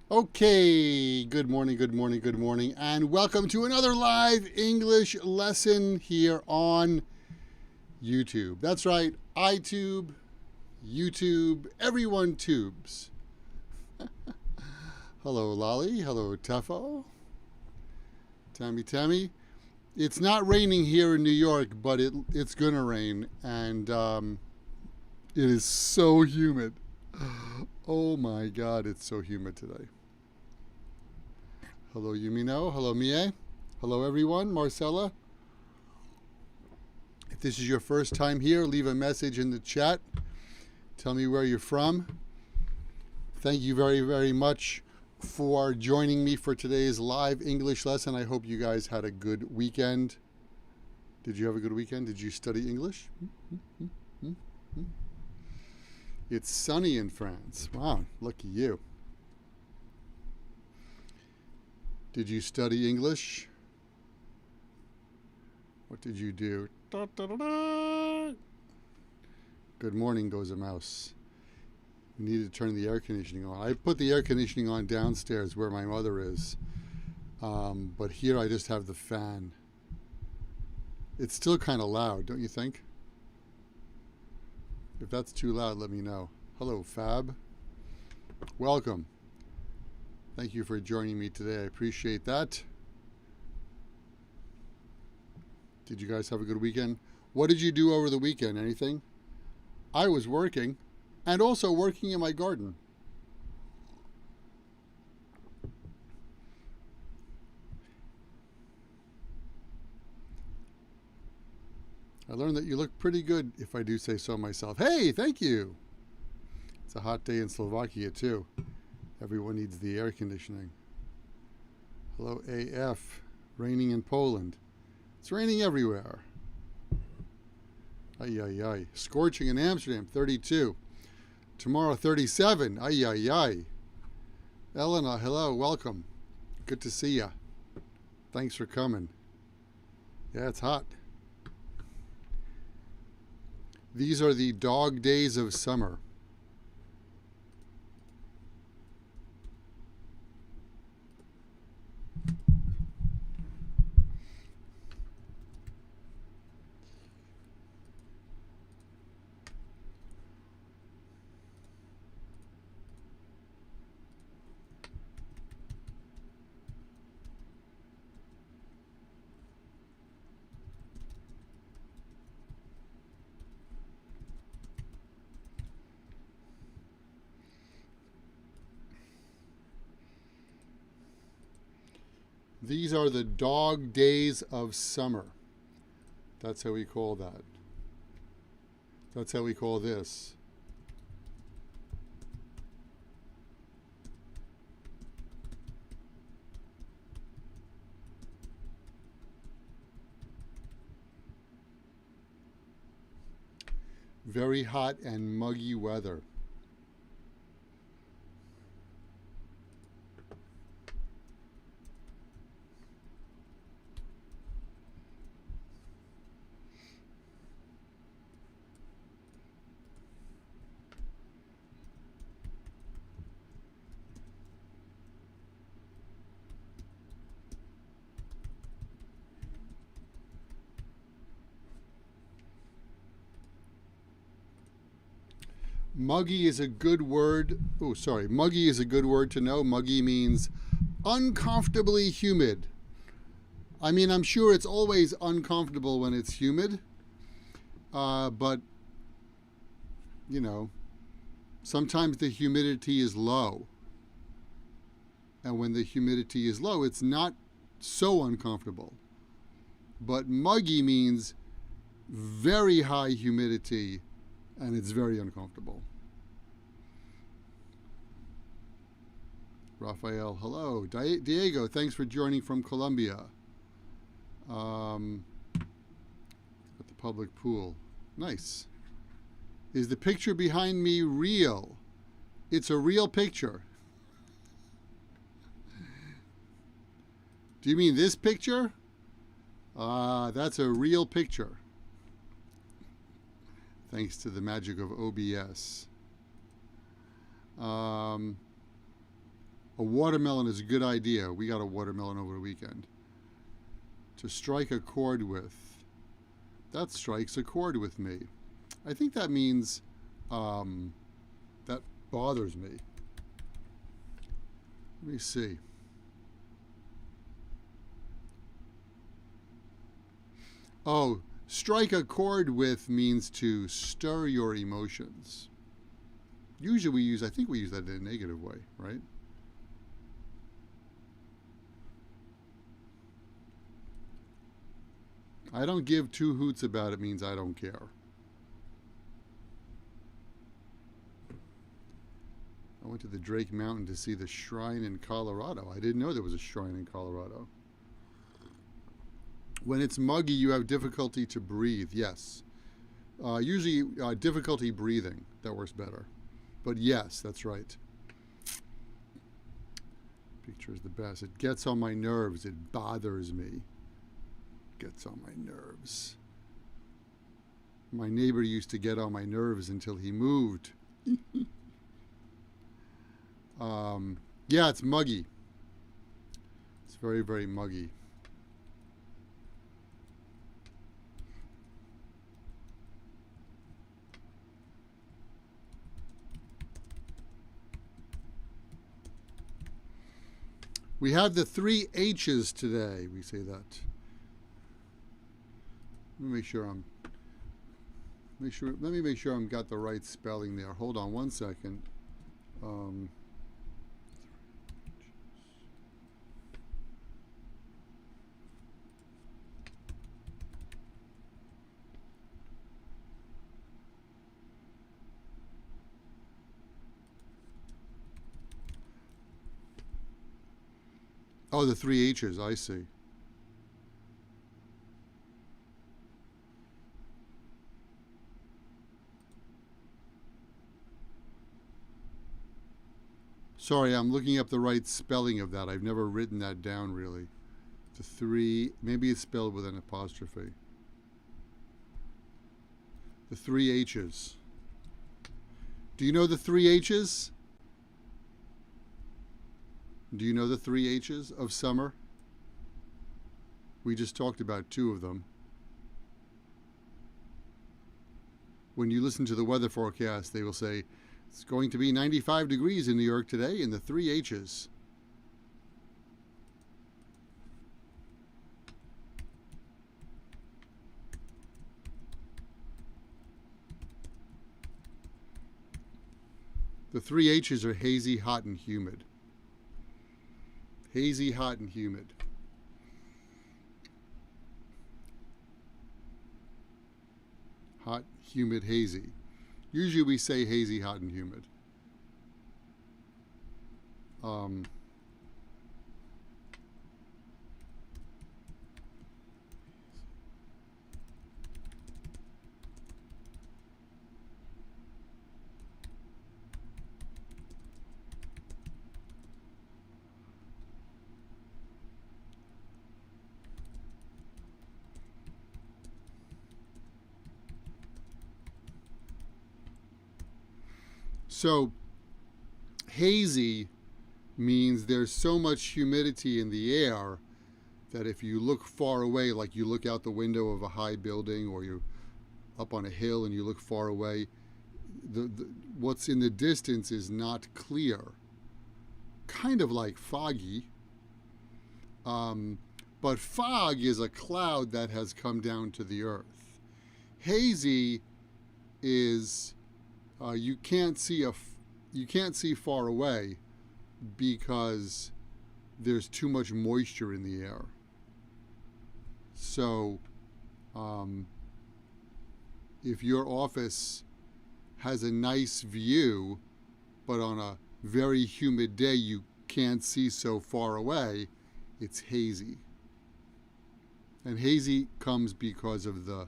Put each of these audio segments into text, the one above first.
Okay, good morning, good morning, good morning, and welcome to another live English lesson here on YouTube. That's right, iTube, YouTube, everyone tubes. Hello, Lolly. Hello, Tefo. Tammy. It's not raining here in New York, but it's gonna rain, and it is so humid. Oh my God, it's so humid today. Hello, Yumino. Hello, Mie. Hello, everyone. Marcella. If this is your first time here, leave a message in the chat. Tell me where you're from. Thank you very, very much for joining me for today's live English lesson. I hope you guys had a good weekend. Did you have a good weekend? Did you study English? It's sunny in France. Wow, lucky you. Did you study English? What did you do? Da, da, da, da. Good morning, goes a mouse. You need to turn the air conditioning on. I put the air conditioning on downstairs where my mother is. But here I just have the fan. It's still kind of loud, don't you think? If that's too loud, let me know. Hello, Fab. Welcome. Thank you for joining me today. I appreciate that. Did you guys have a good weekend? What did you do over the weekend? Anything? I was working and also working in my garden. I learned that you look pretty good, if I do say so myself. Hey, thank you. It's a hot day in Slovakia, too. Everyone needs the air conditioning. Hello, AF. Raining in Poland. It's raining everywhere. Ay, ay, ay. Scorching in Amsterdam, 32. Tomorrow, 37. Ay, ay, ay. Elena, hello, welcome. Good to see ya. Thanks for coming. Yeah, it's hot. These are the dog days of summer. These are the dog days of summer. That's how we call that. That's how we call this. Very hot and muggy weather. Muggy is a good word. Oh, sorry. Muggy is a good word to know. Muggy means uncomfortably humid. I mean, I'm sure it's always uncomfortable when it's humid. But, you know, sometimes the humidity is low. And when the humidity is low, it's not so uncomfortable. But muggy means very high humidity, and it's very uncomfortable. Raphael, hello. Diego, thanks for joining from Colombia. At the public pool. Nice. Is the picture behind me real? It's a real picture. Do you mean this picture? That's a real picture. Thanks to the magic of OBS. A watermelon is a good idea. We got a watermelon over the weekend. To strike a chord with. That strikes a chord with me. I think that means that bothers me. Let me see. Oh, strike a chord with means to stir your emotions. Usually I think we use that in a negative way, right? I don't give two hoots about it means I don't care. I went to the Drake Mountain to see the shrine in Colorado. I didn't know there was a shrine in Colorado. When it's muggy, you have difficulty to breathe. Yes. Usually difficulty breathing. That works better. But yes, that's right. Picture is the best. It gets on my nerves. It bothers me. Gets on my nerves. My neighbor used to get on my nerves until he moved. Yeah, it's muggy. It's very, very muggy. We have the 3 H's today. We say that. Let me make sure I'm got the right spelling there. Hold on one second. Oh, the 3 H's, I see. Sorry, I'm looking up the right spelling of that. I've never written that down really. The 3, maybe it's spelled with an apostrophe. The 3 H's. Do you know the 3 H's? Do you know the 3 H's of summer? We just talked about 2 of them. When you listen to the weather forecast, they will say, it's going to be 95 degrees in New York today, and the 3 H's. The 3 H's are hazy, hot, and humid. Hazy, hot, and humid. Hot, humid, hazy. Usually we say hazy, hot, and humid. So, hazy means there's so much humidity in the air that if you look far away, like you look out the window of a high building or you're up on a hill and you look far away, what's in the distance is not clear. Kind of like foggy. But fog is a cloud that has come down to the earth. Hazy is you can't see far away because there's too much moisture in the air. So if your office has a nice view, but on a very humid day you can't see so far away, it's hazy. And hazy comes because of the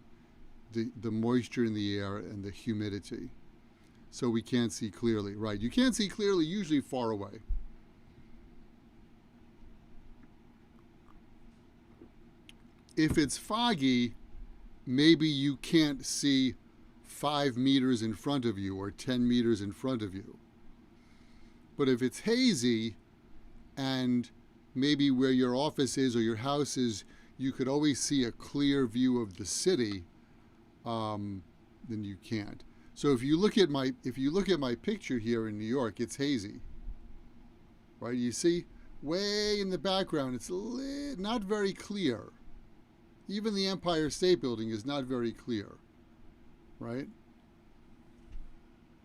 moisture in the air and the humidity. So we can't see clearly, right? You can't see clearly usually far away. If it's foggy, maybe you can't see 5 meters in front of you or 10 meters in front of you. But if it's hazy, and maybe where your office is or your house is, you could always see a clear view of the city, then you can't. So if you look at my picture here in New York, it's hazy, right? You see, way in the background, it's not very clear. Even the Empire State Building is not very clear, right?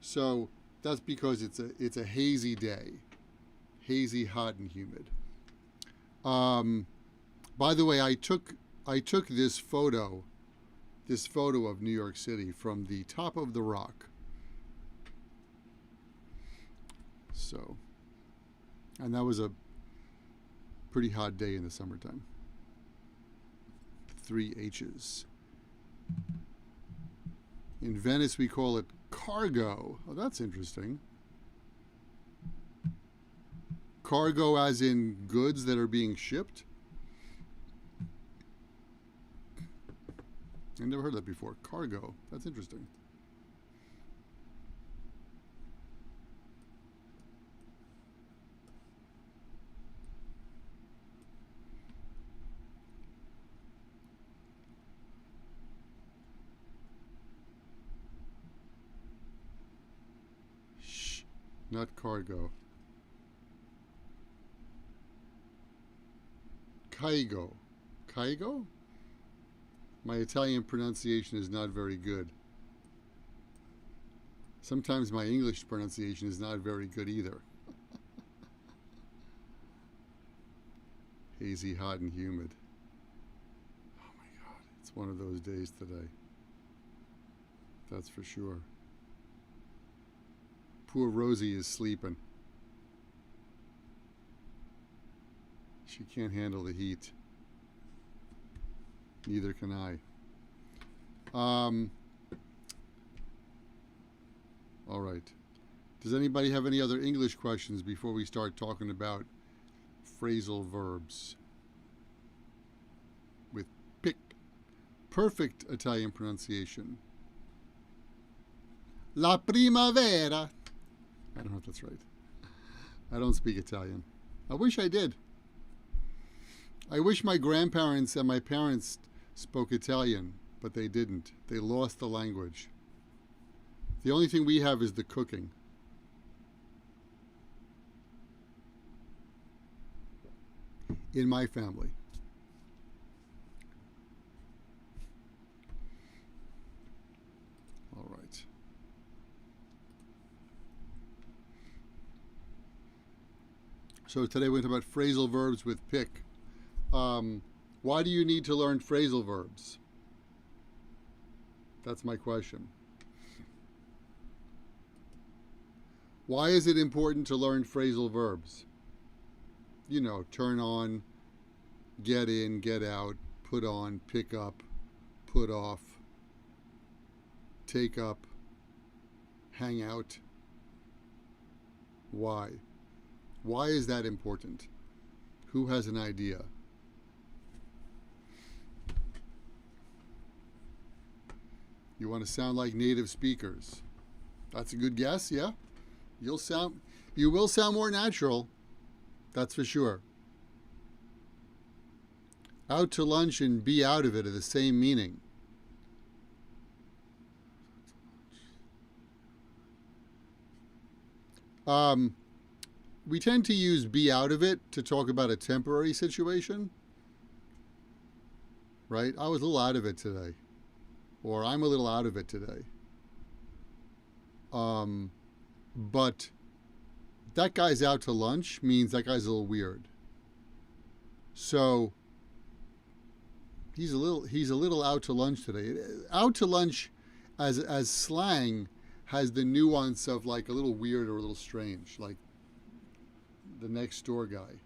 So that's because it's a hazy day, hazy, hot, and humid. By the way, I took this photo of New York City from the top of the rock. So, and that was a pretty hot day in the summertime. 3 H's. In Venice, we call it cargo. Oh, that's interesting. Cargo as in goods that are being shipped? I never heard that before. Cargo. That's interesting. Shh. Not cargo. Caigo. Caigo? My Italian pronunciation is not very good. Sometimes my English pronunciation is not very good either. Hazy, hot, and humid. Oh my God, it's one of those days today. That's for sure. Poor Rosie is sleeping. She can't handle the heat. Neither can I. All right. Does anybody have any other English questions before we start talking about phrasal verbs? With pick. Perfect Italian pronunciation. La primavera. I don't know if that's right. I don't speak Italian. I wish I did. I wish my grandparents and my parents spoke Italian, but they didn't. They lost the language. The only thing we have is the cooking. In my family. All right. So today we went about phrasal verbs with pick. Why do you need to learn phrasal verbs? That's my question. Why is it important to learn phrasal verbs? You know, turn on, get in, get out, put on, pick up, put off, take up, hang out. Why? Why is that important? Who has an idea? You want to sound like native speakers. That's a good guess, yeah? You will sound more natural. That's for sure. Out to lunch and be out of it are the same meaning. We tend to use be out of it to talk about a temporary situation. Right? I was a little out of it today. Or I'm a little out of it today. But that guy's out to lunch means that guy's a little weird. So he's a little out to lunch today. Out to lunch as slang has the nuance of like a little weird or a little strange, like the next door guy.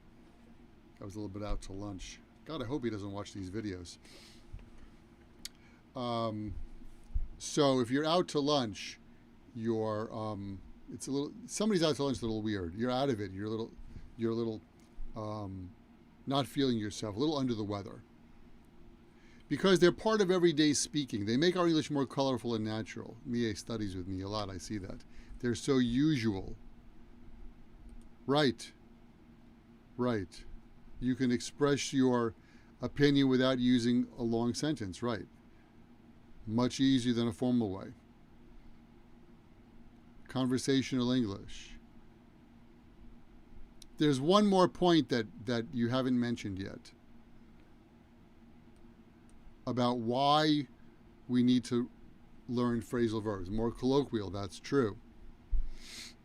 I was a little bit out to lunch. God, I hope he doesn't watch these videos. So if you're out to lunch, you're somebody's out to lunch. It's a little weird. You're out of it. You're a little not feeling yourself, a little under the weather. Because they're part of everyday speaking. They make our English more colorful and natural. Mia studies with me a lot. I see that. They're so usual. Right. Right. You can express your opinion without using a long sentence. Right. Much easier than a formal way. Conversational English. There's one more point that you haven't mentioned yet about why we need to learn phrasal verbs. More colloquial, that's true.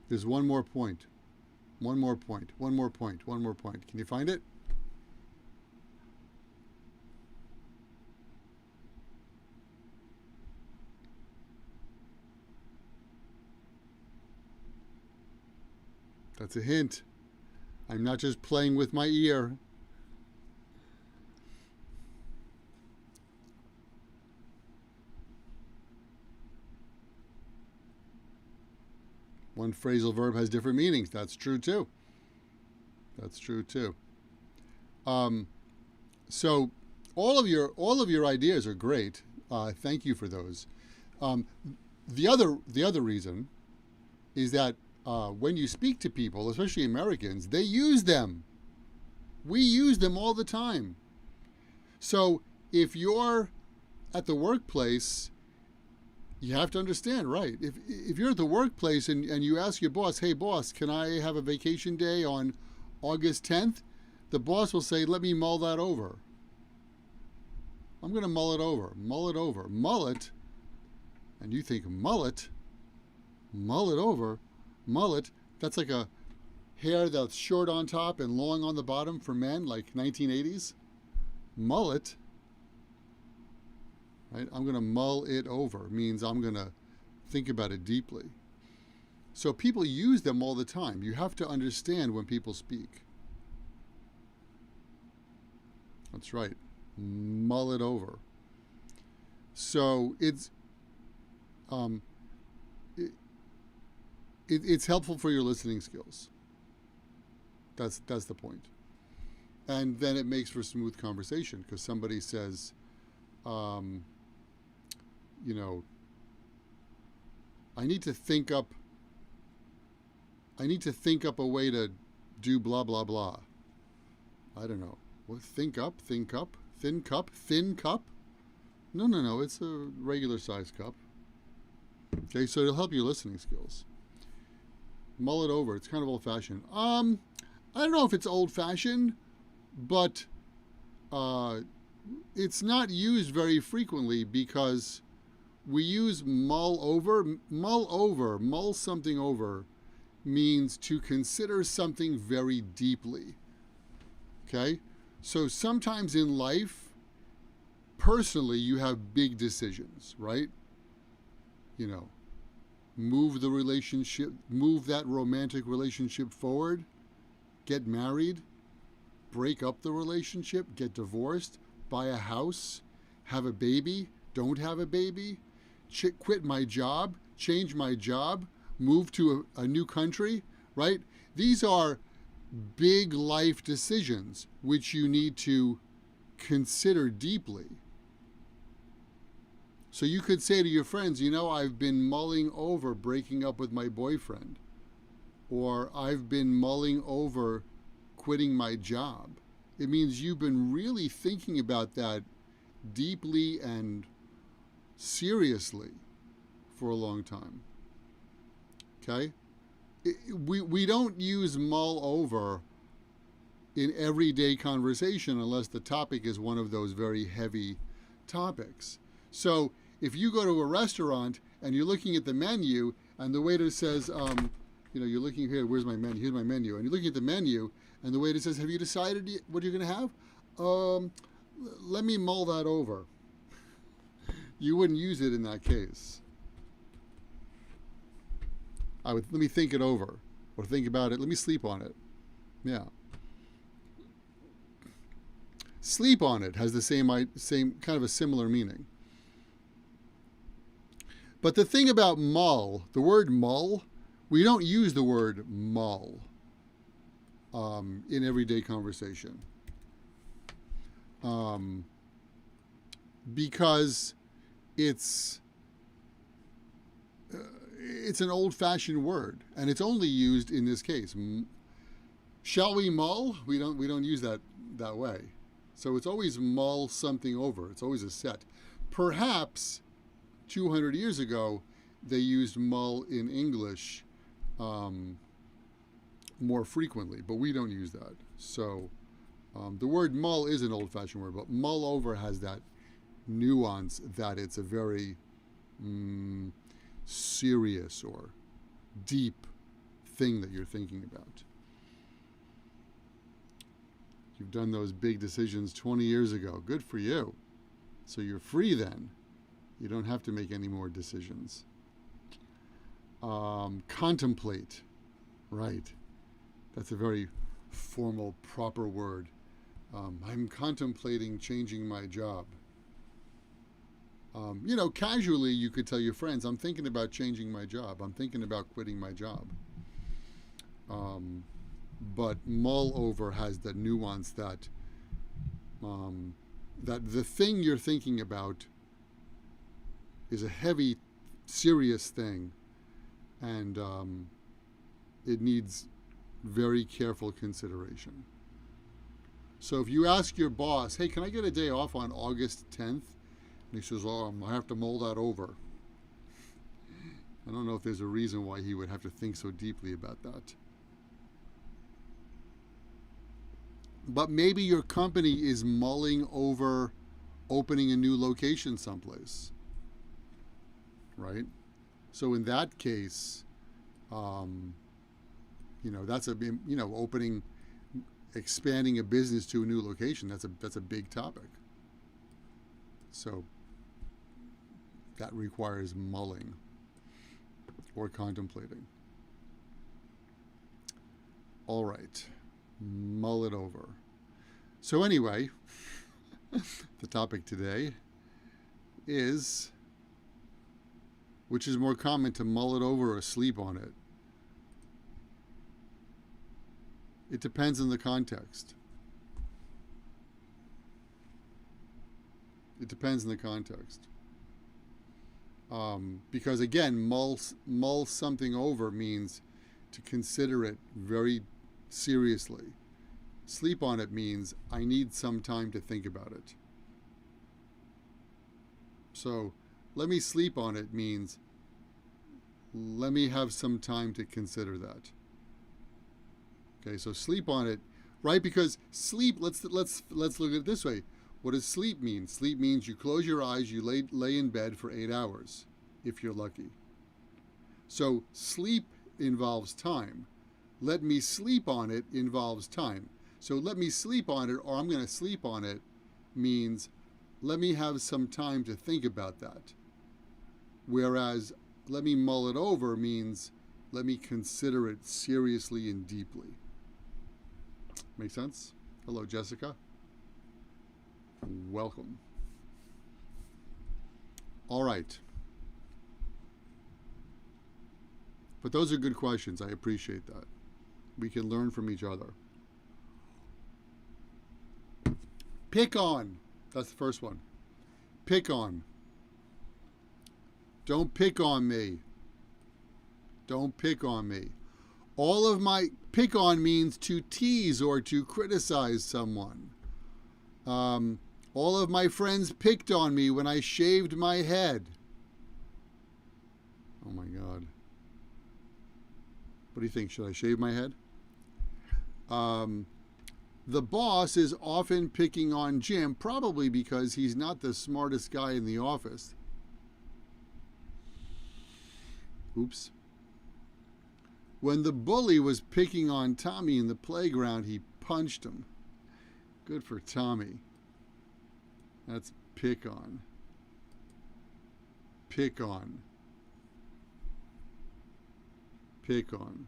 There's one more point. One more point. One more point. One more point. Can you find it? That's a hint. I'm not just playing with my ear. One phrasal verb has different meanings. That's true too. That's true too. So all of your ideas are great. Thank you for those. The other reason is that when you speak to people, especially Americans, they use them. We use them all the time. So if you're at the workplace, you have to understand, right? If you're at the workplace and you ask your boss, hey boss, can I have a vacation day on August 10th? The boss will say, let me mull that over. I'm going to mull it over. Mull it over. Mull it. And you think, mullet? Mull it over? Mullet, that's like a hair that's short on top and long on the bottom for men, like 1980s. Mullet. Right? I'm going to mull it over means I'm going to think about it deeply. So people use them all the time. You have to understand when people speak. That's right. Mull it over. So it's it's helpful for your listening skills. That's the point. And then it makes for smooth conversation because somebody says, I need to think up a way to do blah blah blah. I don't know. What think up, thin cup? No, it's a regular size cup. Okay, so it'll help your listening skills. Mull it over. It's kind of old-fashioned. I don't know if it's old-fashioned, but it's not used very frequently because we use mull over. Mull something over means to consider something very deeply. Okay? So sometimes in life, personally, you have big decisions, right? Move the relationship, move that romantic relationship forward, get married, break up the relationship, get divorced, buy a house, have a baby, don't have a baby, quit my job, change my job, move to a new country, right? These are big life decisions which you need to consider deeply. So you could say to your friends, I've been mulling over breaking up with my boyfriend, or I've been mulling over quitting my job. It means you've been really thinking about that deeply and seriously for a long time. Okay? We don't use mull over in everyday conversation unless the topic is one of those very heavy topics. So if you go to a restaurant and you're looking at the menu and the waiter says, you're looking here, where's my menu? Here's my menu. And you're looking at the menu and the waiter says, have you decided what you're going to have? Let me mull that over. You wouldn't use it in that case. Let me think it over or think about it. Let me sleep on it. Yeah. Sleep on it has the same kind of a similar meaning. But the thing about mull, the word mull, we don't use the word mull in everyday conversation. Because it's an old-fashioned word, and it's only used in this case. Shall we mull? We don't use that way. So it's always mull something over. It's always a set. Perhaps 200 years ago they used mull in English more frequently, but we don't use that. So the word mull is an old-fashioned word, but mull over has that nuance that it's a very serious or deep thing that you're thinking about. You've done those big decisions 20 years ago. Good for you. So you're free then. You don't have to make any more decisions. Contemplate. Right. That's a very formal, proper word. I'm contemplating changing my job. Casually you could tell your friends, I'm thinking about changing my job. I'm thinking about quitting my job. But mull over has the nuance that that the thing you're thinking about is a heavy, serious thing, and it needs very careful consideration. So if you ask your boss, hey, can I get a day off on August 10th? And he says, oh, I have to mull that over. I don't know if there's a reason why he would have to think so deeply about that. But maybe your company is mulling over opening a new location someplace, right? So in that case, that's expanding a business to a new location. That's a big topic. So that requires mulling or contemplating. All right. Mull it over. So anyway, the topic today is, which is more common, to mull it over or sleep on it? It depends on the context. It depends on the context. Because again, mull something over means to consider it very seriously. Sleep on it means I need some time to think about it. So let me sleep on it means let me have some time to consider that. Okay, so sleep on it, right? Because sleep, let's look at it this way. What does sleep mean? Sleep means you close your eyes, you lay in bed for 8 hours, if you're lucky. So sleep involves time. Let me sleep on it involves time. So let me sleep on it, or I'm going to sleep on it, means let me have some time to think about that. Whereas let me mull it over means let me consider it seriously and deeply. Make sense? Hello, Jessica. Welcome. All right. But those are good questions. I appreciate that. We can learn from each other. Pick on. That's the first one. Pick on. Don't pick on me. Don't pick on me. All of my pick on means to tease or to criticize someone. All of my friends picked on me when I shaved my head. Oh my God. What do you think? Should I shave my head? The boss is often picking on Jim, probably because he's not the smartest guy in the office. Oops. When the bully was picking on Tommy in the playground, he punched him. Good for Tommy. That's pick on. Pick on. Pick on.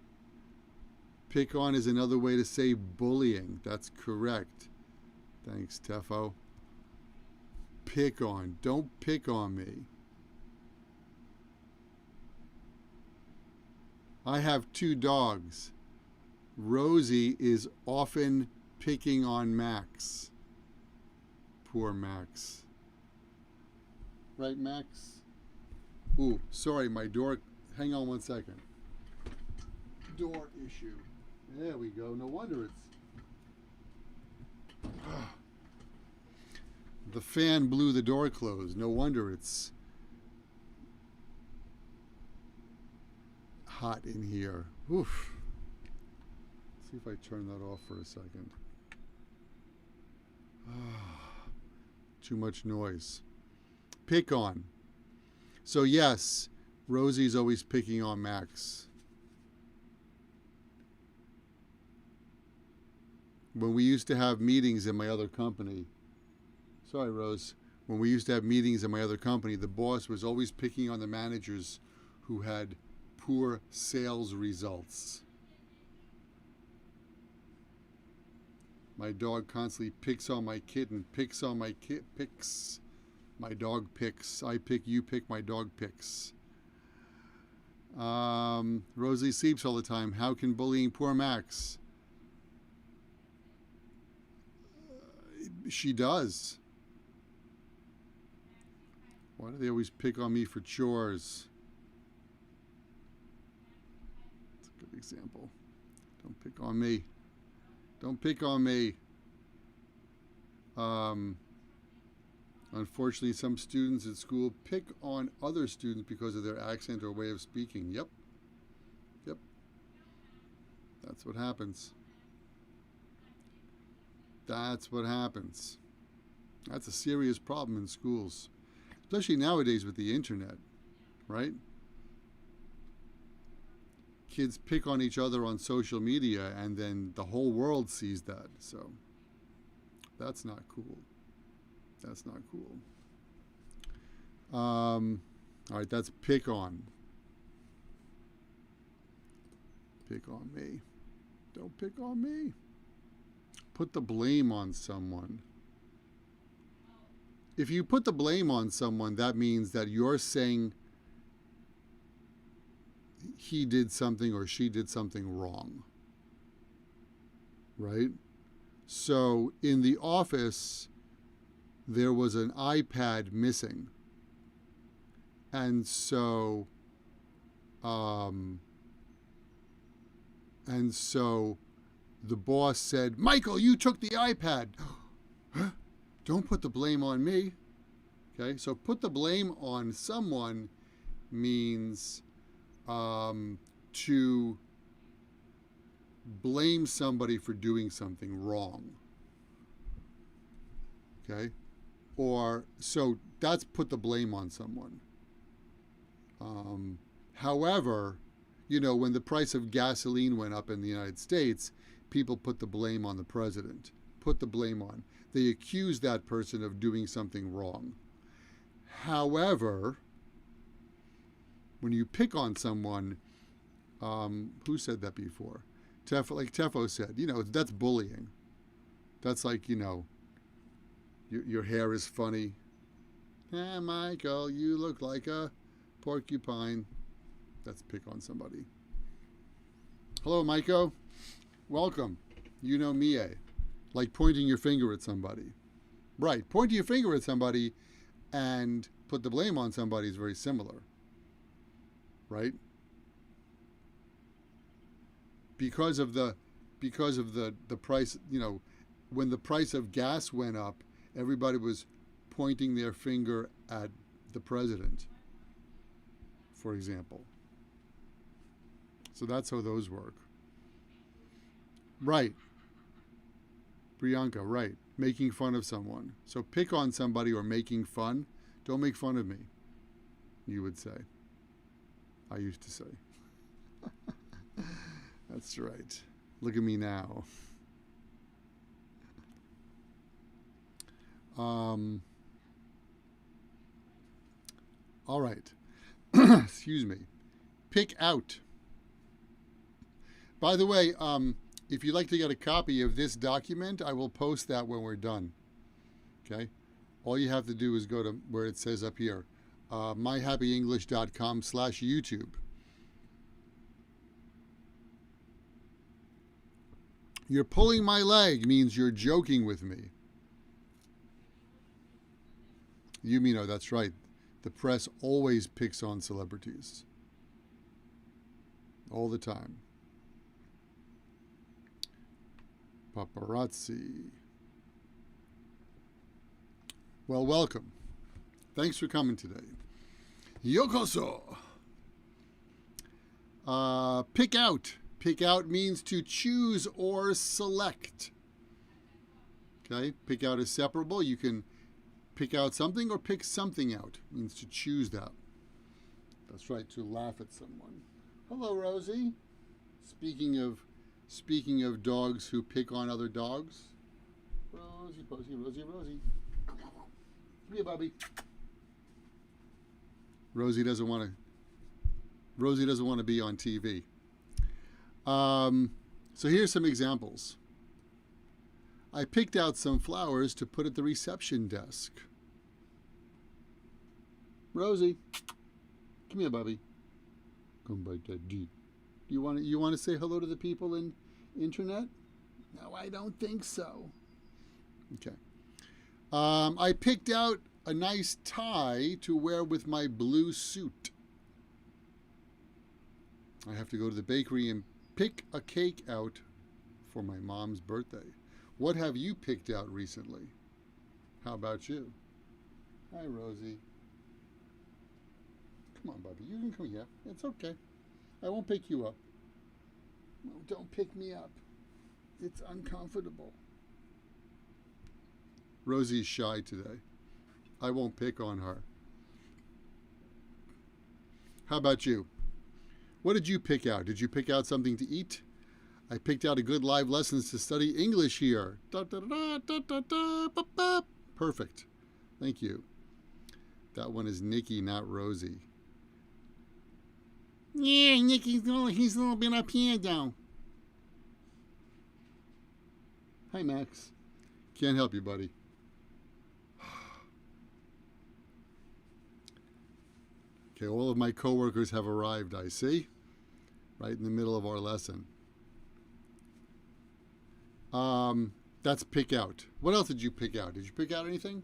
Pick on is another way to say bullying. That's correct. Thanks, Tefo. Pick on. Don't pick on me. I have 2 dogs. Rosie is often picking on Max. Poor Max. Right, Max? Ooh, sorry, my door. Hang on one second. Door issue. There we go. No wonder it's... The fan blew the door closed. No wonder it's hot in here. Oof. Let's see if I turn that off for a second. Too much noise. Pick on. So yes, Rosie's always picking on Max. When we used to have meetings in my other company, sorry Rose, when we used to have meetings in my other company, the boss was always picking on the managers who had poor sales results. My dog constantly picks on my kitten, picks on my picks. My dog picks. I pick, you pick, my dog picks. Rosie sleeps all the time. How can bullying poor Max? She does. Why do they always pick on me for chores? That's a good example. Don't pick on me. Don't pick on me. Unfortunately, some students at school pick on other students because of their accent or way of speaking. Yep. Yep. That's what happens. That's what happens. That's a serious problem in schools, especially nowadays with the internet, right? Kids pick on each other on social media and then the whole world sees that. So that's not cool. That's not cool. All right, that's pick on. Pick on me. Don't pick on me. Put the blame on someone. If you put the blame on someone, that means that you're saying he did something or she did something wrong. Right? So in the office, there was an iPad missing. And so the boss said, Michael, you took the iPad. Don't put the blame on me. Okay, so put the blame on someone means to blame somebody for doing something wrong. Okay? Or, so that's put the blame on someone. However, you know, when the price of gasoline went up in the United States, people put the blame on the president. Put the blame on. They accused that person of doing something wrong. However, when you pick on someone, who said that before? Like Tefo said, you know, that's bullying. That's like, you know, your hair is funny. Michael, you look like a porcupine. That's pick on somebody. Hello, Michael. Welcome. You know me, like pointing your finger at somebody. Right, pointing your finger at somebody and put the blame on somebody is very similar. Right? Because of the price, you know, when the price of gas went up, everybody was pointing their finger at the president, for example. So that's how those work. Right. Priyanka, right. Making fun of someone. So pick on somebody or making fun. Don't make fun of me, you would say. I used to say. That's right. Look at me now. All right. Excuse me. Pick out. By the way, if you'd like to get a copy of this document, I will post that when we're done. Okay? All you have to do is go to where it says up here, myhappyenglish.com/YouTube. You're pulling my leg means you're joking with me. Yumino, that's right. The press always picks on celebrities. All the time. Paparazzi. Well, welcome. Thanks for coming today. Yokoso. Pick out. Pick out means to choose or select. Okay, pick out is separable. You can pick out something or pick something out. It means to choose that. That's right, to laugh at someone. Hello, Rosie. Speaking of dogs who pick on other dogs. Rosie, Posey, Rosie, Rosie. Come here, Bubby. Rosie doesn't want to be on TV. So here's some examples. I picked out some flowers to put at the reception desk. Rosie, come here, Bubby. Come by Daddy. You want to say hello to the people in internet? No, I don't think so. Okay. I picked out a nice tie to wear with my blue suit. I have to go to the bakery and pick a cake out for my mom's birthday. What have you picked out recently? How about you? Hi, Rosie. Come on, Bubby. You can come here. It's okay. I won't pick you up. No, don't pick me up. It's uncomfortable. Rosie's shy today. I won't pick on her. How about you? What did you pick out? Did you pick out something to eat? I picked out a good live lessons to study English here. Perfect. Thank you. That one is Nikki, not Rosie. Yeah, Nikki's he's a little bit up here now. Hi, Max. Can't help you, buddy. Okay, all of my coworkers have arrived, I see. Right in the middle of our lesson. That's pick out. What else did you pick out? Did you pick out anything?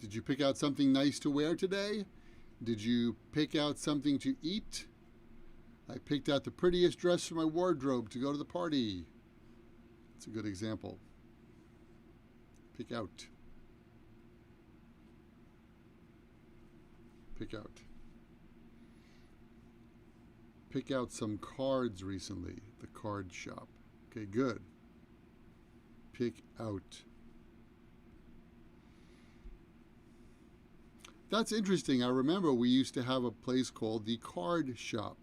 Did you pick out something nice to wear today? Did you pick out something to eat? I picked out the prettiest dress for my wardrobe to go to the party. That's a good example. Pick out. Pick out. Pick out some cards recently. The card shop. Okay, good. Pick out. That's interesting. I remember we used to have a place called the Card Shop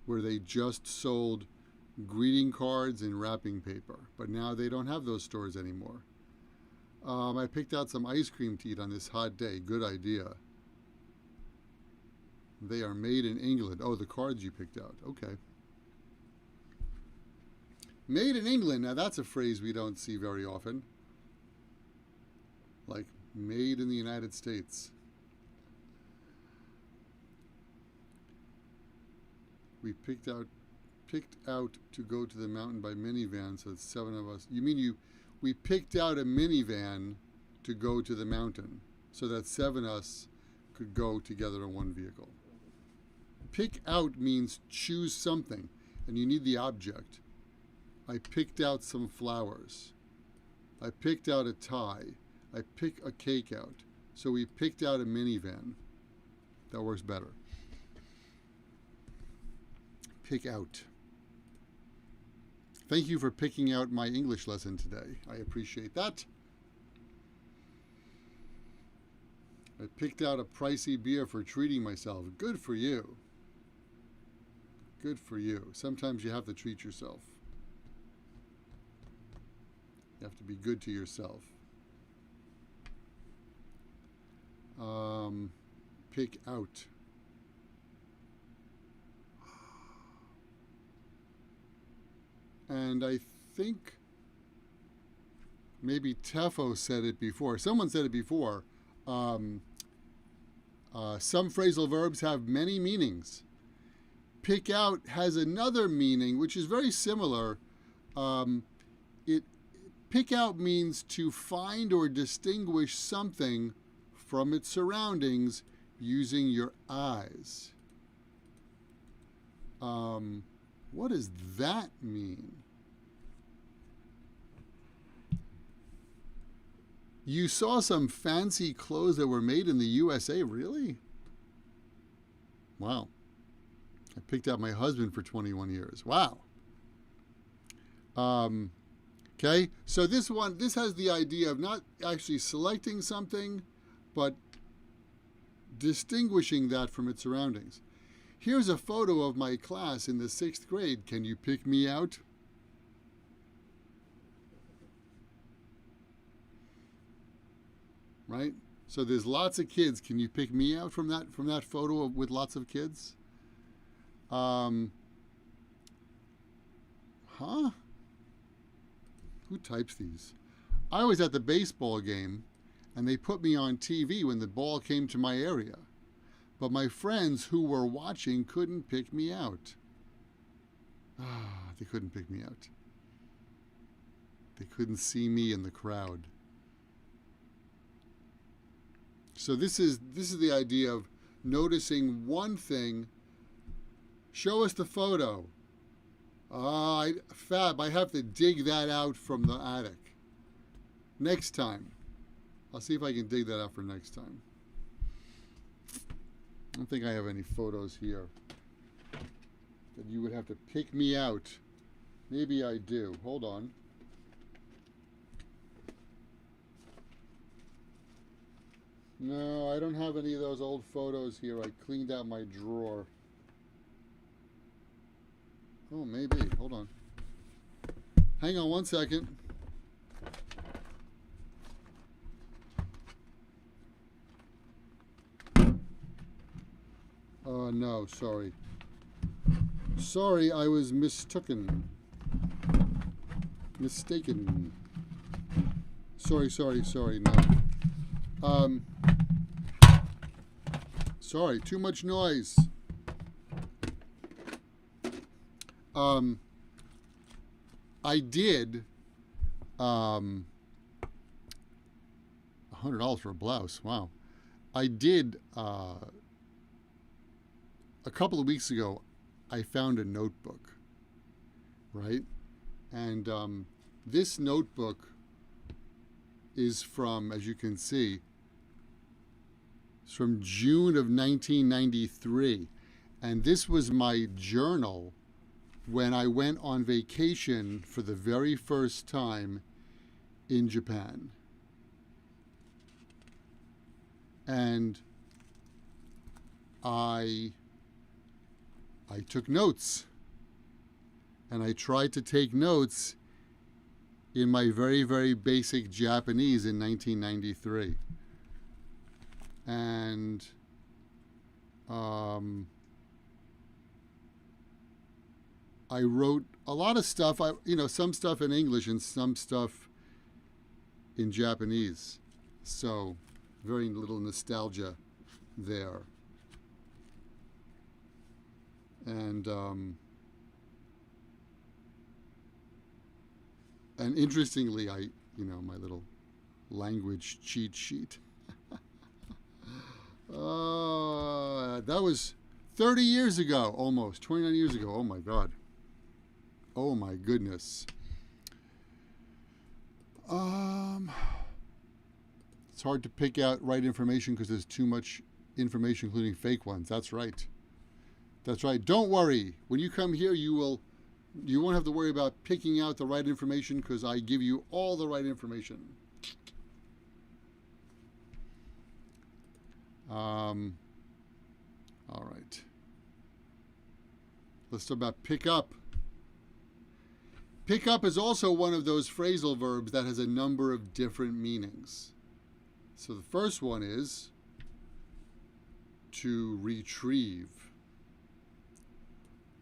where they just sold greeting cards and wrapping paper. But now they don't have those stores anymore. I picked out some ice cream to eat on this hot day. Good idea. They are made in England. Oh, the cards you picked out. Okay. Made in England. Now that's a phrase we don't see very often. Like made in the United States. We picked out to go to the mountain by minivan, so it's 7 of us. You mean we picked out a minivan to go to the mountain so that 7 of us could go together in one vehicle. Pick out means choose something, and you need the object. I picked out some flowers. I picked out a tie. I pick a cake out. So we picked out a minivan. That works better. Pick out. Thank you for picking out my English lesson today. I appreciate that. I picked out a pricey beer for treating myself. Good for you. Good for you. Sometimes you have to treat yourself. You have to be good to yourself. Pick out. And I think maybe Tefo said it before. Someone said it before. Some phrasal verbs have many meanings. Pick out has another meaning, which is very similar. Pick out means to find or distinguish something from its surroundings using your eyes. What does that mean? You saw some fancy clothes that were made in the USA, really? Wow. I picked out my husband for 21 years. Wow. Okay, so this has the idea of not actually selecting something, but distinguishing that from its surroundings. Here's a photo of my class in the 6th grade. Can you pick me out? Right? So there's lots of kids. Can you pick me out from that photo with lots of kids? Huh? Who types these? I was at the baseball game, and they put me on TV when the ball came to my area. But my friends who were watching couldn't pick me out. They couldn't pick me out. They couldn't see me in the crowd. So this is the idea of noticing one thing. Show us the photo. Fab, I have to dig that out from the attic. Next time. I'll see if I can dig that out for next time. I don't think I have any photos here that you would have to pick me out. Maybe I do. Hold on. No, I don't have any of those old photos here. I cleaned out my drawer. Oh, maybe. Hold on. Hang on one second. No, sorry. Sorry, I was mistaken. Sorry, no. Sorry, too much noise. I did $100 for a blouse. Wow. I did a couple of weeks ago, I found a notebook, right? And this notebook is from, as you can see, it's from June of 1993. And this was my journal when I went on vacation for the very first time in Japan. And I took notes, and I tried to take notes in my very, very basic Japanese in 1993. And I wrote a lot of stuff, some stuff in English and some stuff in Japanese. So very little nostalgia there. And interestingly, my little language cheat sheet. That was 30 years ago, almost 29 years ago. Oh my God. Oh my goodness. It's hard to pick out right information because there's too much information, including fake ones. That's right. That's right. Don't worry. When you come here, you won't have to worry about picking out the right information because I give you all the right information. All right. Let's talk about pick up. Pick up is also one of those phrasal verbs that has a number of different meanings. So the first one is to retrieve.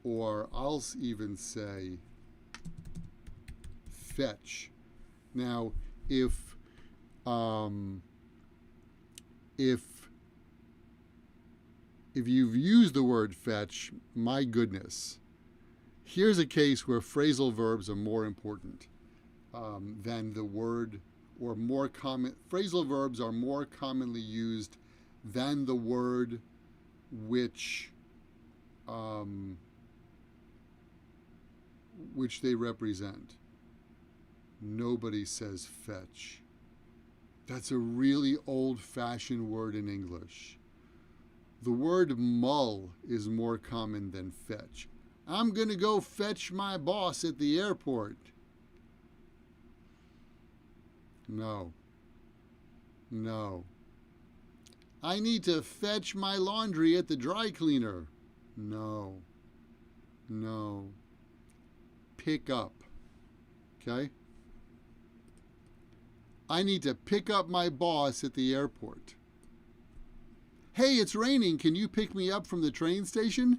Or I'll even say fetch. Now, if you've used the word fetch, my goodness, here's a case where phrasal verbs are more important than the word, or more common. Phrasal verbs are more commonly used than the word which which they represent. Nobody says fetch. That's a really old-fashioned word in English. The word mull is more common than fetch. I'm going to go fetch my boss at the airport. No. No. I need to fetch my laundry at the dry cleaner. No. No. Pick up. Okay? I need to pick up my boss at the airport. Hey, it's raining. Can you pick me up from the train station?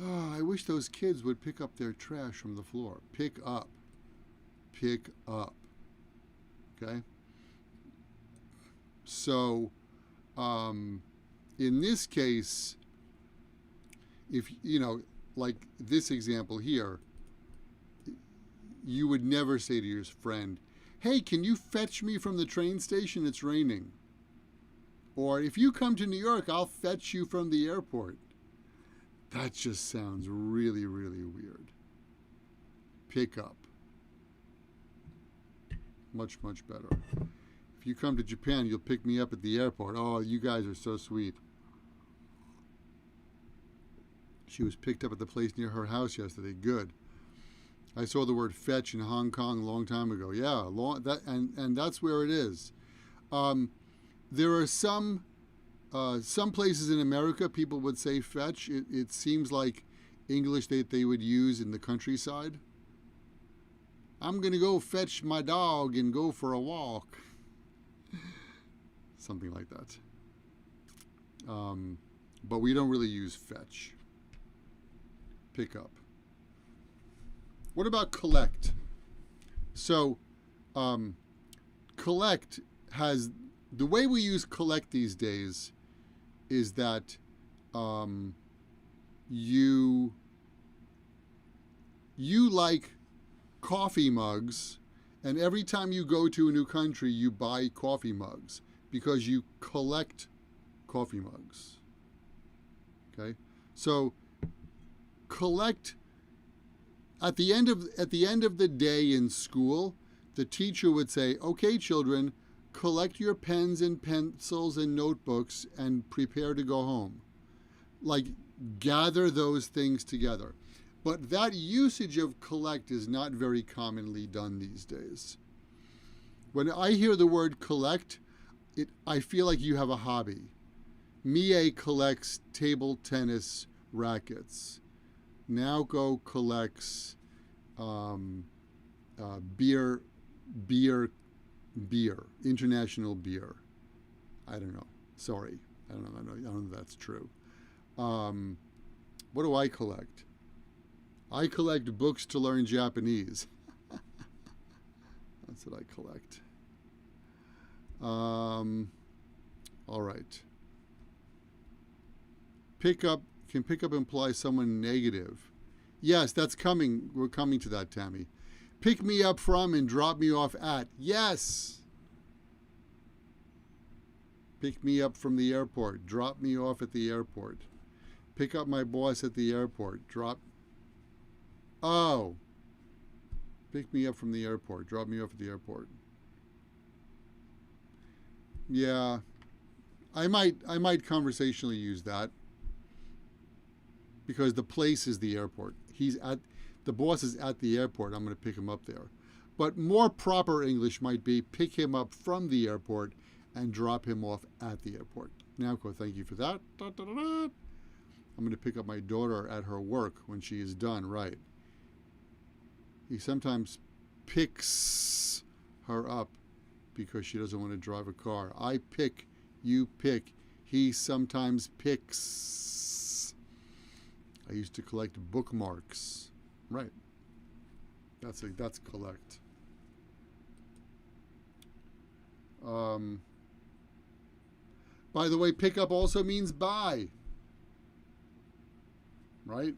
Oh, I wish those kids would pick up their trash from the floor. Pick up. Pick up. Okay? So, in this case, if, like this example here, you would never say to your friend, hey, can you fetch me from the train station? It's raining. Or if you come to New York, I'll fetch you from the airport. That just sounds really, really weird. Pick up. Much, much better. If you come to Japan, you'll pick me up at the airport. Oh, you guys are so sweet. She was picked up at the place near her house yesterday. Good. I saw the word fetch in Hong Kong a long time ago. Yeah, and that's where it is. There are some places in America people would say fetch. It seems like English that they would use in the countryside. I'm going to go fetch my dog and go for a walk. Something like that. But we don't really use fetch. Pick up. What about collect? So, collect has, the way we use collect these days is that you like coffee mugs, and every time you go to a new country, you buy coffee mugs because you collect coffee mugs. Okay? So, collect. At the end of the day in school, the teacher would say, okay, children, collect your pens and pencils and notebooks and prepare to go home. Like, gather those things together. But that usage of collect is not very commonly done these days. When I hear the word collect, I feel like you have a hobby. Mie collects table tennis rackets. Naoko collects beer, international beer. I don't know. Sorry. I don't know if that's true. What do I collect? I collect books to learn Japanese. That's what I collect. All right. Pick up. Can pick up imply someone negative? Yes, that's coming. We're coming to that, Tammy. Pick me up from and drop me off at. Yes. Pick me up from the airport. Drop me off at the airport. Pick up my boss at the airport. Drop. Oh. Pick me up from the airport. Drop me off at the airport. Yeah. I might conversationally use that. Because the place is the airport. The boss is at the airport. I'm going to pick him up there. But more proper English might be pick him up from the airport and drop him off at the airport. Naoko, thank you for that. I'm going to pick up my daughter at her work when she is done. Right. He sometimes picks her up because she doesn't want to drive a car. I pick, you pick. He sometimes picks. I used to collect bookmarks. Right. That's collect. By the way, pick up also means buy. Right?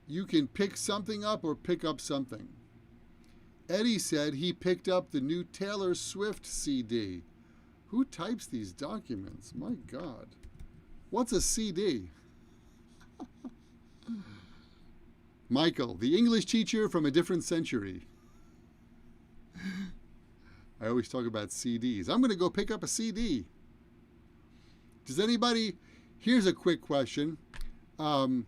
You can pick something up or pick up something. Eddie said he picked up the new Taylor Swift CD. Who types these documents? My God. What's a CD? Michael, the English teacher from a different century. I always talk about CDs. I'm going to go pick up a CD. Does anybody... Here's a quick question. Does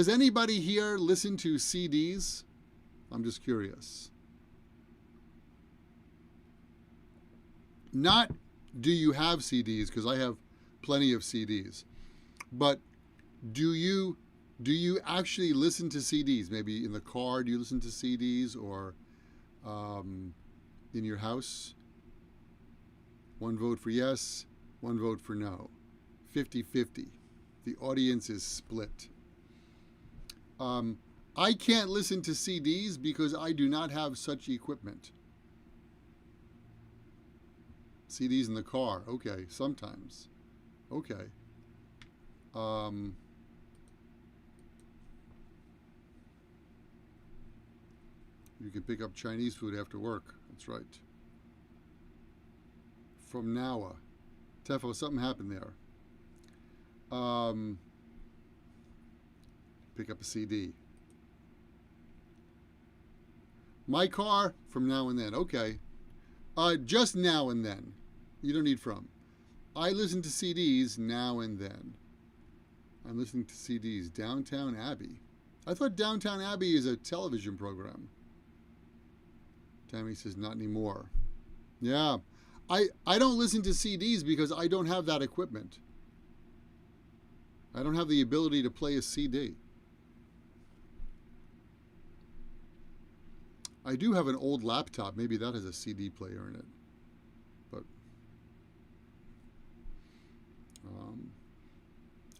anybody here listen to CDs? I'm just curious. Not do you have CDs, because I have plenty of CDs, but do you actually listen to CDs? Maybe in the car, do you listen to CDs, or in your house? One vote for yes, one vote for no. 50-50. The audience is split. I can't listen to CDs because I do not have such equipment. CDs in the car. Okay, sometimes. Okay. You can pick up Chinese food after work. That's right. From Nawa. Tefo, something happened there. Pick up a CD. My car, from now and then. Okay. Just now and then. You don't need from. I listen to CDs now and then. I'm listening to CDs. Downtown Abbey. I thought Downtown Abbey is a television program. Tammy says not anymore. Yeah. I don't listen to CDs because I don't have that equipment. I don't have the ability to play a CD. I do have an old laptop. Maybe that has a CD player in it. But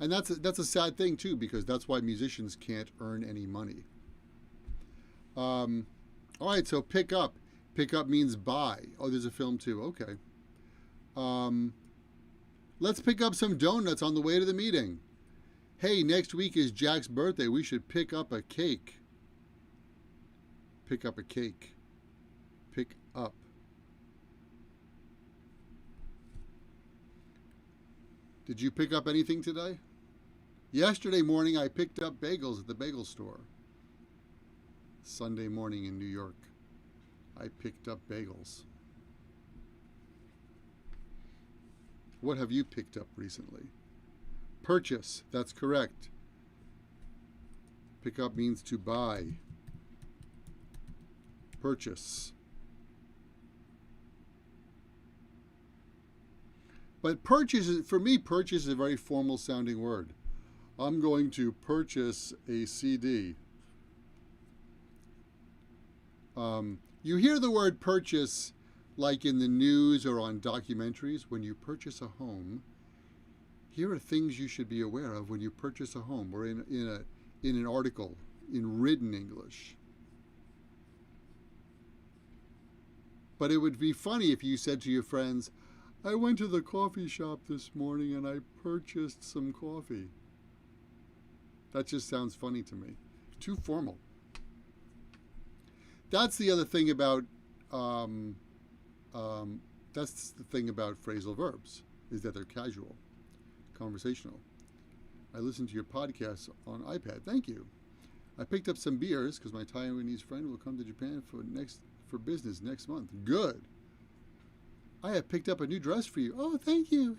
and that's a sad thing too, because that's why musicians can't earn any money. All right, so pick up. Pick up means buy. Oh, there's a film too. Okay. Let's pick up some donuts on the way to the meeting. Hey, next week is Jack's birthday. We should pick up a cake. Pick up a cake. Pick up. Did you pick up anything today? Yesterday morning I picked up bagels at the bagel store. Sunday morning in New York, I picked up bagels. What have you picked up recently? Purchase, that's correct. Pick up means to buy. Purchase. But purchase, for me, purchase is a very formal sounding word. I'm going to purchase a CD. You hear the word purchase like in the news or on documentaries. When you purchase a home, here are things you should be aware of when you purchase a home, or in an article in written English. But it would be funny if you said to your friends, I went to the coffee shop this morning and I purchased some coffee. That just sounds funny to me. Too formal. That's the other thing about phrasal verbs, is that they're casual, conversational. I listened to your podcast on iPad. Thank you. I picked up some beers because my Taiwanese friend will come to Japan for business next month. Good. I have picked up a new dress for you. Oh, thank you.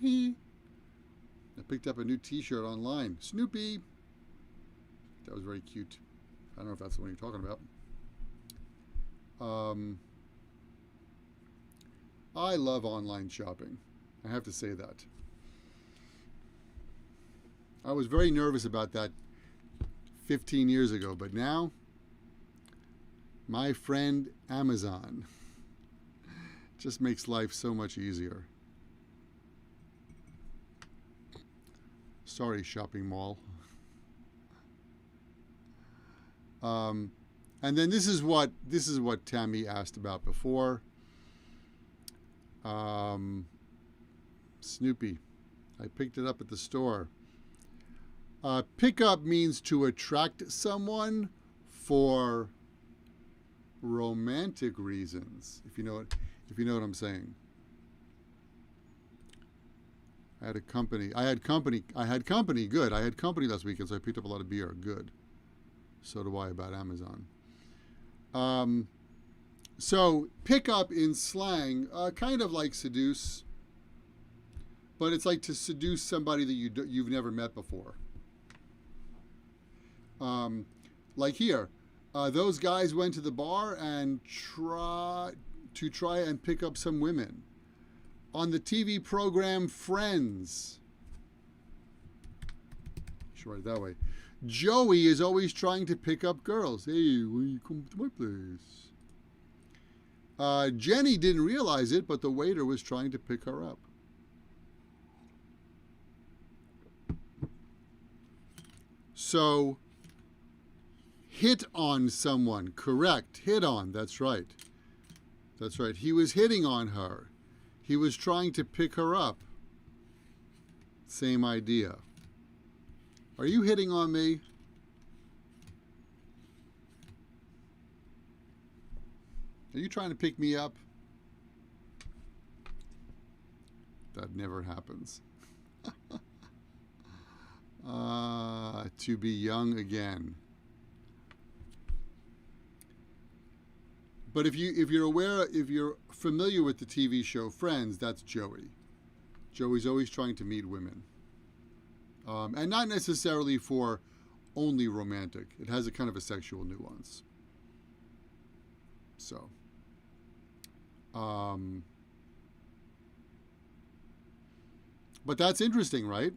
I picked up a new t-shirt online. Snoopy. That was very cute. I don't know if that's the one you're talking about. I love online shopping. I have to say that. I was very nervous about that 15 years ago, but now, my friend Amazon just makes life so much easier. Sorry, shopping mall. And then this is what Tammy asked about before. Snoopy. I picked it up at the store. Pick up means to attract someone for romantic reasons. If you know it. if you know what I'm saying. I had company. Good. I had company last weekend, so I picked up a lot of beer. Good. So do I about Amazon. So pick up in slang, kind of like seduce, but it's like to seduce somebody that you've never met before. Like here, those guys went to the bar and try and pick up some women. On the TV program Friends. Should write it that way. Joey is always trying to pick up girls. Hey, will you come to my place? Jenny didn't realize it, but the waiter was trying to pick her up. So, hit on someone. Correct. Hit on. That's right. That's right. He was hitting on her. He was trying to pick her up. Same idea. Are you hitting on me? Are you trying to pick me up? That never happens. To be young again. But if you're familiar with the TV show Friends, that's Joey. Joey's always trying to meet women. And not necessarily for only romantic. It has a kind of a sexual nuance. So. But that's interesting, right?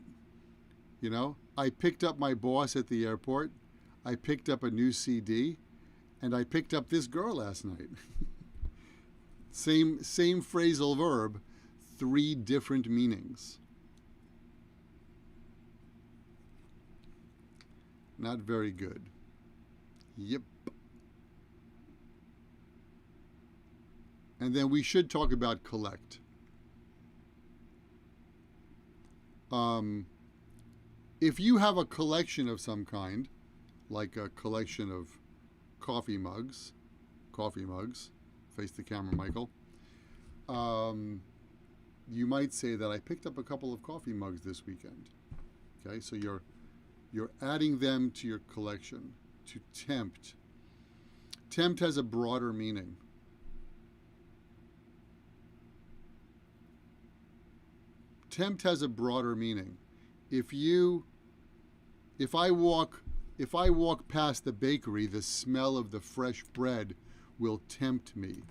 You know, I picked up my boss at the airport. I picked up a new CD. And I picked up this girl last night. Same phrasal verb, 3 different meanings. Not very good. Yep. And then we should talk about collect. If you have a collection of some kind, like a collection of coffee mugs, face the camera, Michael, you might say that I picked up a couple of coffee mugs this weekend. Okay, so you're adding them to your collection. To tempt. Tempt has a broader meaning. Tempt has a broader meaning. If I walk past the bakery, the smell of the fresh bread will tempt me.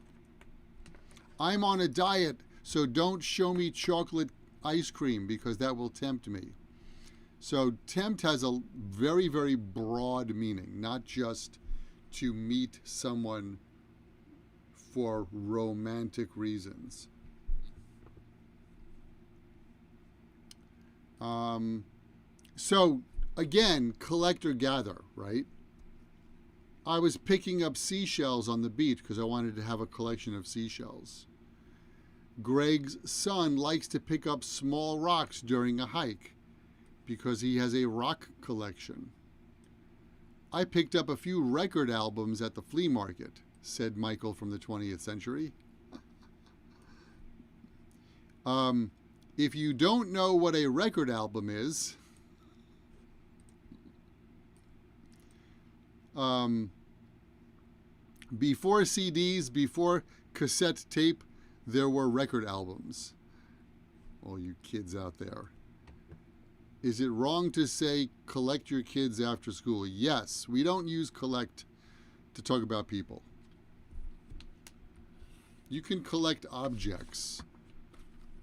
I'm on a diet, so don't show me chocolate ice cream because that will tempt me. So tempt has a very, very broad meaning, not just to meet someone for romantic reasons. So again, collect or gather, right? I was picking up seashells on the beach because I wanted to have a collection of seashells. Greg's son likes to pick up small rocks during a hike because he has a rock collection. I picked up a few record albums at the flea market, said Michael from the 20th century. If you don't know what a record album is, before CDs, before cassette tape, there were record albums. All you kids out there. Is it wrong to say collect your kids after school? Yes, we don't use collect to talk about people. You can collect objects,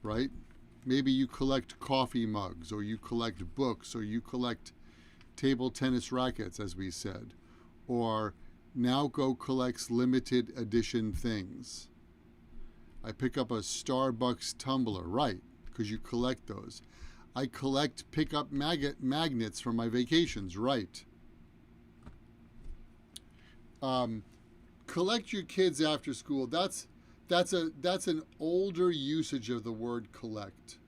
right? Maybe you collect coffee mugs, or you collect books, or you collect table tennis rackets, as we said. Or Nowco collects limited edition things. I pick up a Starbucks tumbler, right, because you collect those. I collect pickup magnets from my vacations, right. Collect your kids after school. That's an older usage of the word collect.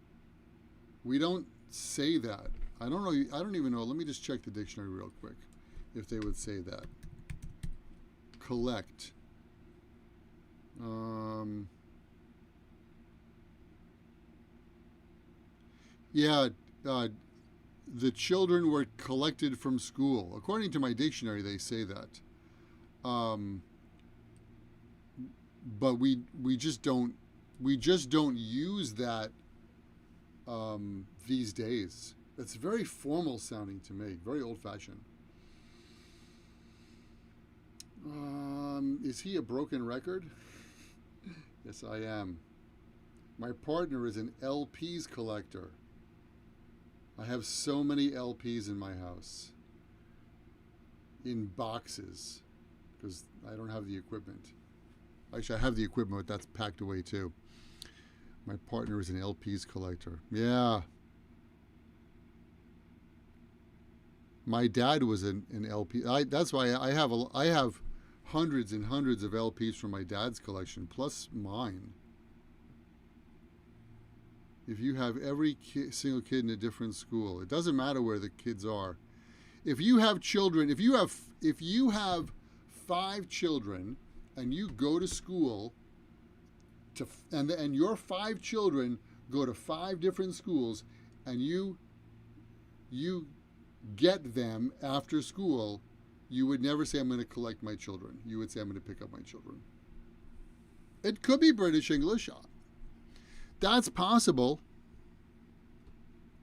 We don't say that. I don't know. I don't even know. Let me just check the dictionary real quick if they would say that. Collect. Yeah, the children were collected from school. According to my dictionary, they say that. Um, but we just don't use that these days. It's very formal sounding to me, very old fashioned. Is he a broken record? Yes, I am. My partner is an LPs collector. I have so many LPs in my house, in boxes, because I don't have the equipment. Actually, I have the equipment, but that's packed away too. My partner is an LPs collector. Yeah. My dad was an LP. That's why I have hundreds and hundreds of LPs from my dad's collection, plus mine. If you have every single kid in a different school, it doesn't matter where the kids are. If you have children, if you have 5 children, and you go to school, and your 5 children go to 5 different schools, and you get them after school, you would never say, I'm going to collect my children. You would say, I'm going to pick up my children. It could be British English. That's possible.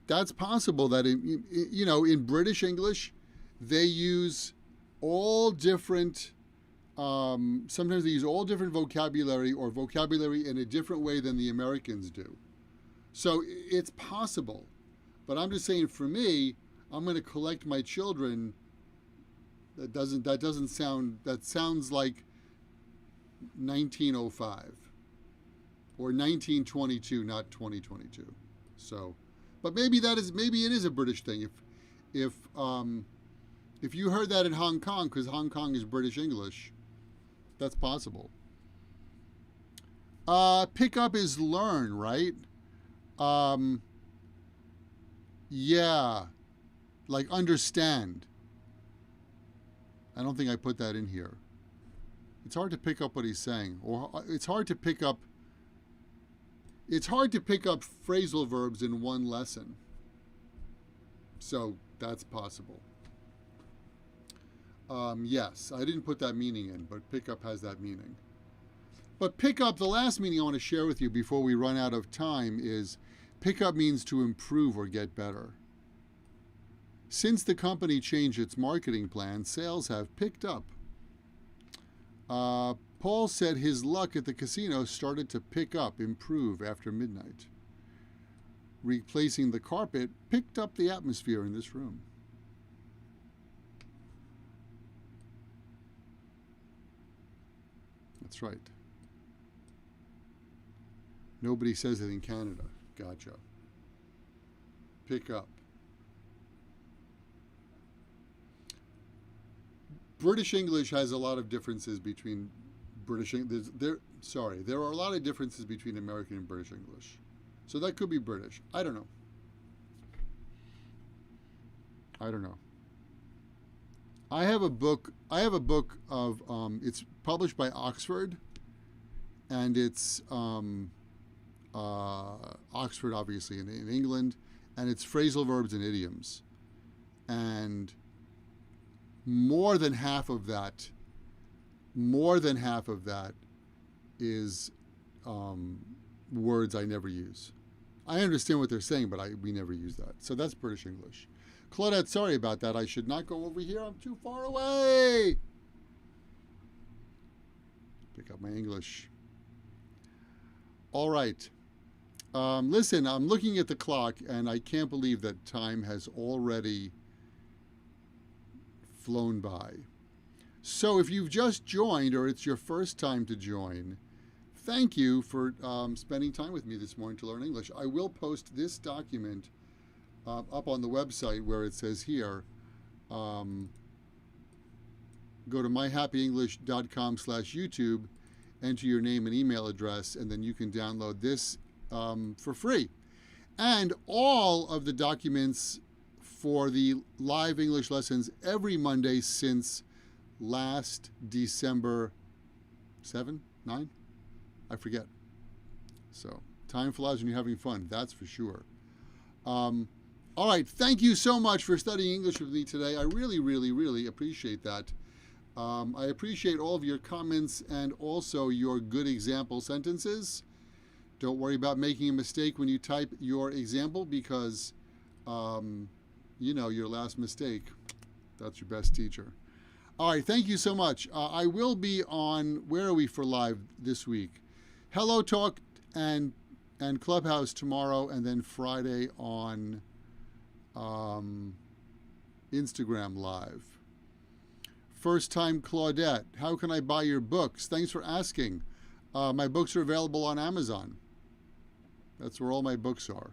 That's possible that in British English, they use all different, sometimes they use all different vocabulary, or vocabulary in a different way than the Americans do. So it's possible. But I'm just saying, for me, I'm going to collect my children. That sounds like 1905 or 1922, not 2022. So, but maybe it is a British thing. If you heard that in Hong Kong, because Hong Kong is British English, that's possible. Pick up is learn, right? Yeah, like understand. I don't think I put that in here. It's hard to pick up what he's saying, or it's hard to pick up phrasal verbs in one lesson. So that's possible. Yes, I didn't put that meaning in, but pick up has that meaning. But pick up, the last meaning I want to share with you before we run out of time is pick up means to improve or get better. Since the company changed its marketing plan, sales have picked up. Paul said his luck at the casino started to pick up, improve after midnight. Replacing the carpet picked up the atmosphere in this room. That's right. Nobody says it in Canada. Gotcha. Pick up. British English has a lot of differences between British English. There are a lot of differences between American and British English. So that could be British. I don't know. I have a book of it's published by Oxford, and it's Oxford, obviously, in England, and it's phrasal verbs and idioms, and more than half of that is words I never use. I understand what they're saying, but we never use that. So that's British English. Claudette, sorry about that. I should not go over here. I'm too far away. Pick up my English. All right. Listen, I'm looking at the clock, and I can't believe that time has already flown by. So if you've just joined, or it's your first time to join, thank you for spending time with me this morning to learn English. I will post this document up on the website where it says here, go to myhappyenglish.com/YouTube, enter your name and email address, and then you can download this for free. And all of the documents for the live English lessons every Monday since last December 7, 9? I forget. So time flies when you're having fun, that's for sure. All right, thank you so much for studying English with me today. I really, really, really appreciate that. I appreciate all of your comments and also your good example sentences. Don't worry about making a mistake when you type your example because, your last mistake, that's your best teacher. All right, thank you so much. I will be on, where are we for live this week? Hello Talk and Clubhouse tomorrow, and then Friday on Instagram Live. First time Claudette, how can I buy your books? Thanks for asking. My books are available on Amazon. That's where all my books are.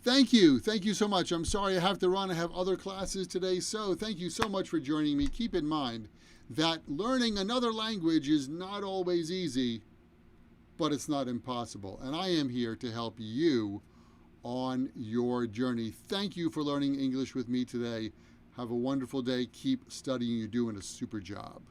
Thank you so much. I'm sorry I have to run. I have other classes today, so thank you so much for joining me. Keep in mind that learning another language is not always easy, but it's not impossible. And I am here to help you on your journey. Thank you for learning English with me today. Have a wonderful day. Keep studying. You're doing a super job.